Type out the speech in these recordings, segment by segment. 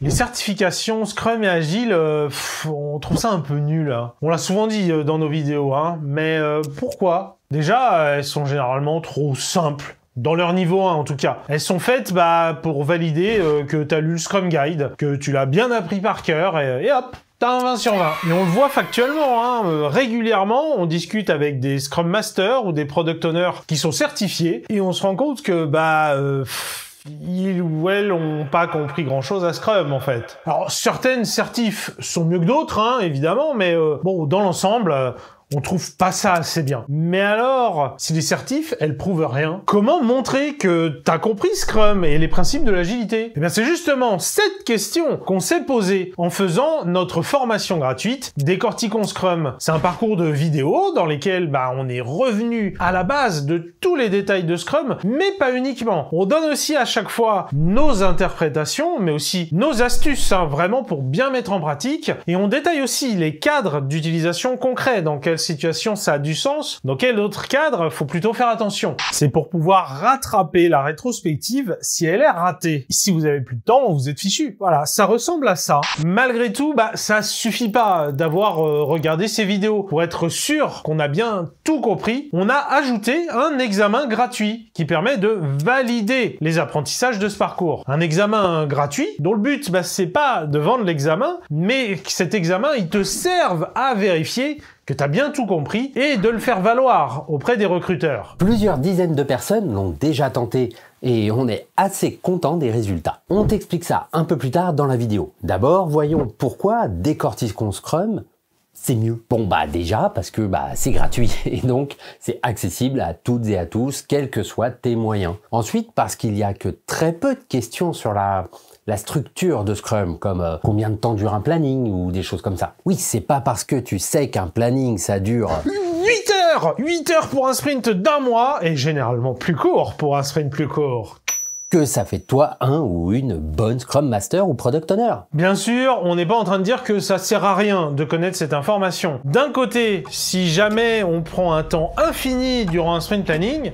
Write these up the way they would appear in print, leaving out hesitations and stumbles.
Les certifications Scrum et Agile, on trouve ça un peu nul. Hein. On l'a souvent dit dans nos vidéos, hein, mais pourquoi? Déjà, elles sont généralement trop simples. Dans leur niveau 1 en tout cas. Elles sont faites pour valider que tu as lu le Scrum Guide, que tu l'as bien appris par cœur, et hop, t'as un 20 sur 20. Et on le voit factuellement, hein, régulièrement, on discute avec des Scrum Masters ou des Product Owners qui sont certifiés, et on se rend compte que, ils ou elles ont pas compris grand-chose à Scrum, en fait. Alors, certaines certifs sont mieux que d'autres, hein, évidemment, mais bon, dans l'ensemble... on trouve pas ça assez bien. Mais alors, si les certifs, elles prouvent rien, comment montrer que t'as compris Scrum et les principes de l'agilité? Eh bien, c'est justement cette question qu'on s'est posée en faisant notre formation gratuite Décortiquons Scrum. C'est un parcours de vidéos dans lesquels on est revenu à la base de tous les détails de Scrum, mais pas uniquement. On donne aussi à chaque fois nos interprétations, mais aussi nos astuces, hein, vraiment pour bien mettre en pratique. Et on détaille aussi les cadres d'utilisation concrets, dans quelle situation ça a du sens, dans quel autre cadre faut plutôt faire attention. C'est pour pouvoir rattraper la rétrospective si elle est ratée. Si vous avez plus de temps, vous êtes fichu. Voilà, ça ressemble à ça. Malgré tout, ça suffit pas d'avoir regardé ces vidéos. Pour être sûr qu'on a bien tout compris, on a ajouté un examen gratuit qui permet de valider les apprentissages de ce parcours. Un examen gratuit dont le but, c'est pas de vendre l'examen, mais que cet examen, il te serve à vérifier que tu as bien tout compris et de le faire valoir auprès des recruteurs. Plusieurs dizaines de personnes l'ont déjà tenté et on est assez content des résultats. On t'explique ça un peu plus tard dans la vidéo. D'abord, voyons pourquoi Décortiquons Scrum, c'est mieux. Bon déjà parce que c'est gratuit et donc c'est accessible à toutes et à tous, quels que soient tes moyens. Ensuite, parce qu'il y a que très peu de questions sur la structure de Scrum, comme combien de temps dure un planning ou des choses comme ça. Oui, c'est pas parce que tu sais qu'un planning ça dure 8 heures 8 heures pour un sprint d'un mois, et généralement plus court pour un sprint plus court, que ça fait de toi un ou une bonne Scrum Master ou Product Owner. Bien sûr, on n'est pas en train de dire que ça sert à rien de connaître cette information. D'un côté, si jamais on prend un temps infini durant un sprint planning,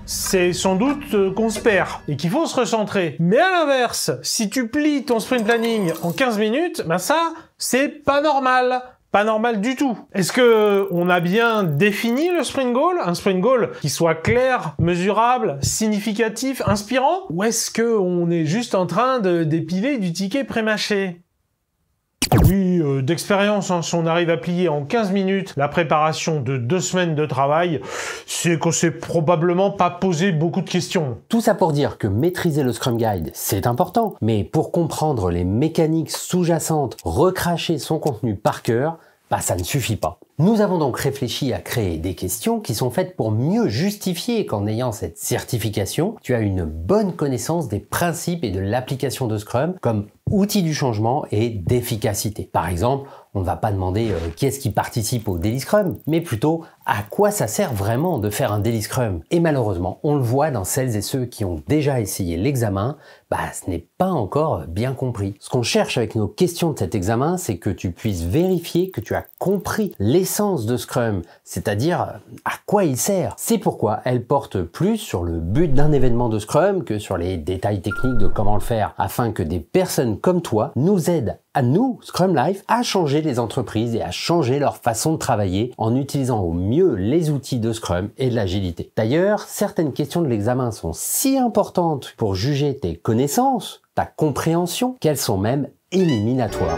c'est sans doute qu'on se perd et qu'il faut se recentrer. Mais à l'inverse, si tu plies ton sprint planning en 15 minutes, ça, c'est pas normal. Pas normal du tout. Est-ce que on a bien défini le sprint goal? Un sprint goal qui soit clair, mesurable, significatif, inspirant? Ou est-ce que on est juste en train de dépiler du ticket pré-mâché? Oui, d'expérience, si on arrive à plier en 15 minutes la préparation de 2 semaines de travail, c'est qu'on s'est probablement pas posé beaucoup de questions. Tout ça pour dire que maîtriser le Scrum Guide, c'est important, mais pour comprendre les mécaniques sous-jacentes, recracher son contenu par cœur, ça ne suffit pas. Nous avons donc réfléchi à créer des questions qui sont faites pour mieux justifier qu'en ayant cette certification, tu as une bonne connaissance des principes et de l'application de Scrum comme outil du changement et d'efficacité. Par exemple, on ne va pas demander qui est-ce qui participe au Daily Scrum, mais plutôt à quoi ça sert vraiment de faire un Daily Scrum. Et malheureusement, on le voit dans celles et ceux qui ont déjà essayé l'examen, ce n'est pas encore bien compris. Ce qu'on cherche avec nos questions de cet examen, c'est que tu puisses vérifier que tu as compris l'essence de Scrum, c'est-à-dire à quoi il sert. C'est pourquoi elle porte plus sur le but d'un événement de Scrum que sur les détails techniques de comment le faire, afin que des personnes comme toi nous aident à nous, Scrum Life, à changer les entreprises et à changer leur façon de travailler en utilisant au mieux les outils de Scrum et de l'agilité. D'ailleurs, certaines questions de l'examen sont si importantes pour juger tes connaissances, ta compréhension, qu'elles sont même éliminatoires.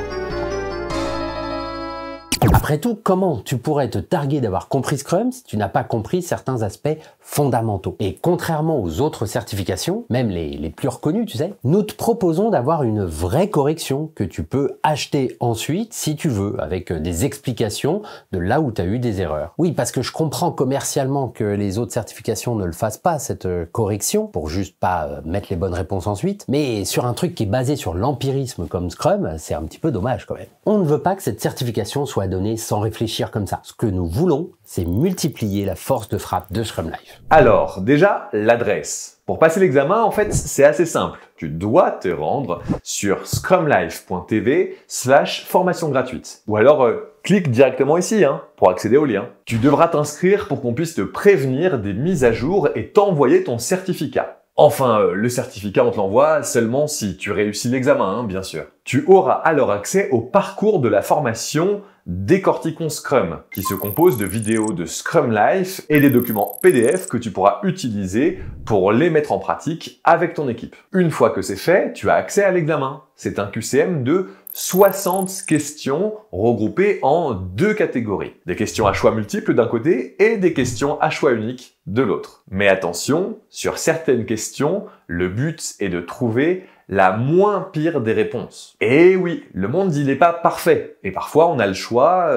Après tout, comment tu pourrais te targuer d'avoir compris Scrum si tu n'as pas compris certains aspects fondamentaux? Et contrairement aux autres certifications, même les plus reconnues, tu sais, nous te proposons d'avoir une vraie correction que tu peux acheter ensuite si tu veux, avec des explications de là où tu as eu des erreurs. Oui, parce que je comprends commercialement que les autres certifications ne le fassent pas, cette correction, pour juste pas mettre les bonnes réponses ensuite, mais sur un truc qui est basé sur l'empirisme comme Scrum, c'est un petit peu dommage quand même. On ne veut pas que cette certification soit donnée sans réfléchir comme ça. Ce que nous voulons, c'est multiplier la force de frappe de Scrum Life. Alors, déjà, l'adresse. Pour passer l'examen, en fait, c'est assez simple. Tu dois te rendre sur scrumlife.tv/formation gratuite. Ou alors, clique directement ici pour accéder au lien. Tu devras t'inscrire pour qu'on puisse te prévenir des mises à jour et t'envoyer ton certificat. Enfin, le certificat, on te l'envoie seulement si tu réussis l'examen, hein, bien sûr. Tu auras alors accès au parcours de la formation Décortiquons Scrum, qui se compose de vidéos de Scrum Life et des documents PDF que tu pourras utiliser pour les mettre en pratique avec ton équipe. Une fois que c'est fait, tu as accès à l'examen. C'est un QCM de 60 questions regroupées en 2 catégories. Des questions à choix multiples d'un côté et des questions à choix unique de l'autre. Mais attention, sur certaines questions, le but est de trouver la moins pire des réponses. Et oui, le monde il n'est pas parfait. Et parfois on a le choix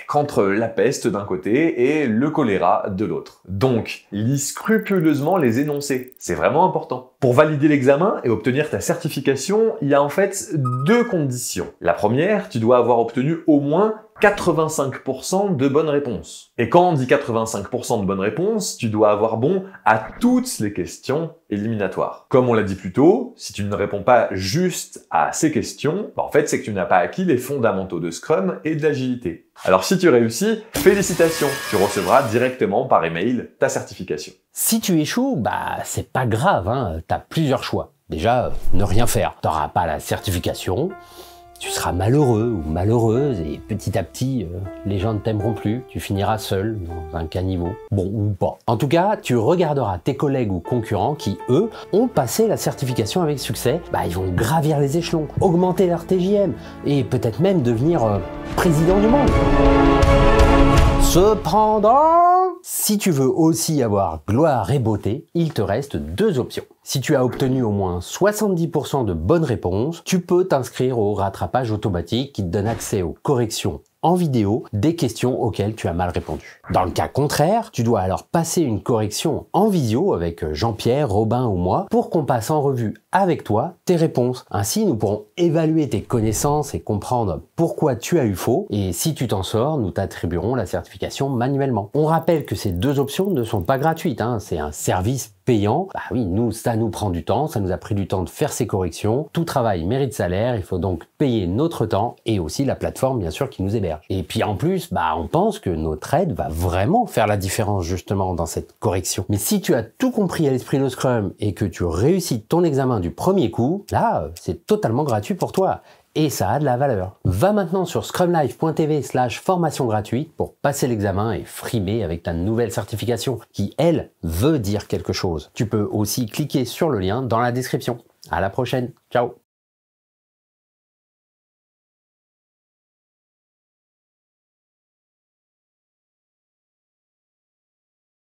qu'entre la peste d'un côté et le choléra de l'autre. Donc, lis scrupuleusement les énoncés. C'est vraiment important. Pour valider l'examen et obtenir ta certification, il y a en fait 2 conditions. La première, tu dois avoir obtenu au moins 85% de bonnes réponses. Et quand on dit 85% de bonnes réponses, tu dois avoir bon à toutes les questions éliminatoires. Comme on l'a dit plus tôt, si tu ne réponds pas juste à ces questions, en fait c'est que tu n'as pas acquis les fondamentaux de Scrum et de l'agilité. Alors si tu réussis, félicitations, tu recevras directement par email ta certification. Si tu échoues, c'est pas grave, hein, t'as plusieurs choix. Déjà, ne rien faire. T'auras pas la certification, tu seras malheureux ou malheureuse et petit à petit, les gens ne t'aimeront plus. Tu finiras seul dans un caniveau. Bon, ou pas. En tout cas, tu regarderas tes collègues ou concurrents qui, eux, ont passé la certification avec succès. Ils vont gravir les échelons, augmenter leur TJM et peut-être même devenir président du monde. Cependant, si tu veux aussi avoir gloire et beauté, il te reste 2 options. Si tu as obtenu au moins 70% de bonnes réponses, tu peux t'inscrire au rattrapage automatique qui te donne accès aux corrections en vidéo des questions auxquelles tu as mal répondu. Dans le cas contraire, tu dois alors passer une correction en visio avec Jean-Pierre, Robin ou moi pour qu'on passe en revue avec toi tes réponses. Ainsi, nous pourrons évaluer tes connaissances et comprendre pourquoi tu as eu faux. Et si tu t'en sors, nous t'attribuerons la certification manuellement. On rappelle que ces 2 options ne sont pas gratuites, hein, c'est un service payant. Oui, ça nous prend du temps, ça nous a pris du temps de faire ces corrections. Tout travail mérite salaire, il faut donc payer notre temps et aussi la plateforme bien sûr qui nous héberge. Et puis en plus, on pense que notre aide va vraiment faire la différence justement dans cette correction. Mais si tu as tout compris à l'esprit de Scrum et que tu réussis ton examen du premier coup, là, c'est totalement gratuit pour toi. Et ça a de la valeur. Va maintenant sur scrumlife.tv/formation gratuite pour passer l'examen et frimer avec ta nouvelle certification qui, elle, veut dire quelque chose. Tu peux aussi cliquer sur le lien dans la description. À la prochaine. Ciao.